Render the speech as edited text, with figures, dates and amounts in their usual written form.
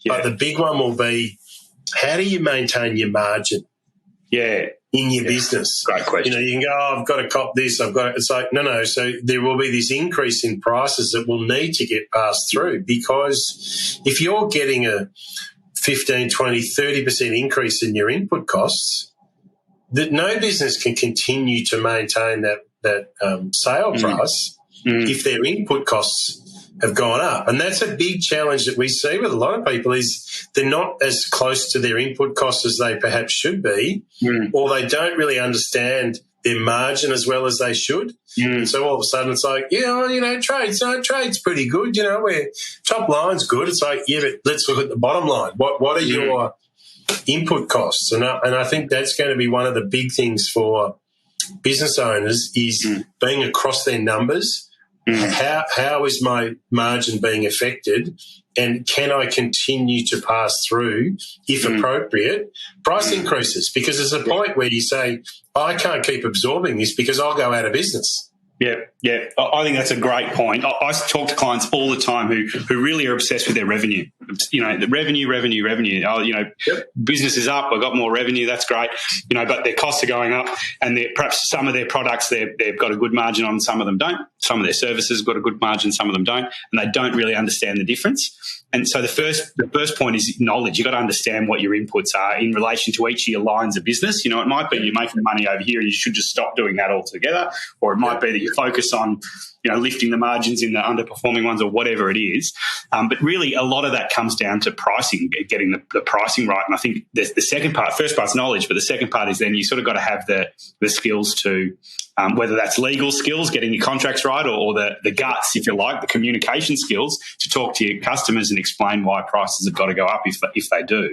But the big one will be, how do you maintain your margin? Yeah. In your business. Great question. You can go, I've got to cop this, it's like, no. So there will be this increase in prices that will need to get passed through, because if you're getting a 15, 20, 30% increase in your input costs, that no business can continue to maintain that sale price if their input costs have gone up. And that's a big challenge that we see with a lot of people, is they're not as close to their input costs as they perhaps should be, or they don't really understand their margin as well as they should. And so all of a sudden it's like, trade's pretty good, where top line's good. It's like, yeah, but let's look at the bottom line. What are your input costs? And I think that's going to be one of the big things for business owners, is being across their numbers. How is my margin being affected, and can I continue to pass through, if appropriate, price increases? Because there's a point where you say, I can't keep absorbing this because I'll go out of business. Yeah. I think that's a great point. I talk to clients all the time who really are obsessed with their revenue. The revenue. Business is up. I've got more revenue. That's great. But their costs are going up, and perhaps some of their products they've got a good margin on, some of them don't. Some of their services got a good margin, some of them don't, and they don't really understand the difference. And so the first point is knowledge. You've got to understand what your inputs are in relation to each of your lines of business. It might be you're making money over here and you should just stop doing that altogether, or it might be that you focus on lifting the margins in the underperforming ones, or whatever it is. But really, a lot of that comes down to pricing, getting the pricing right. And I think the second part, first part's knowledge, but the second part is then you sort of got to have the skills to, whether that's legal skills, getting your contracts right, or the guts, if you like, the communication skills to talk to your customers and explain why prices have got to go up if they do.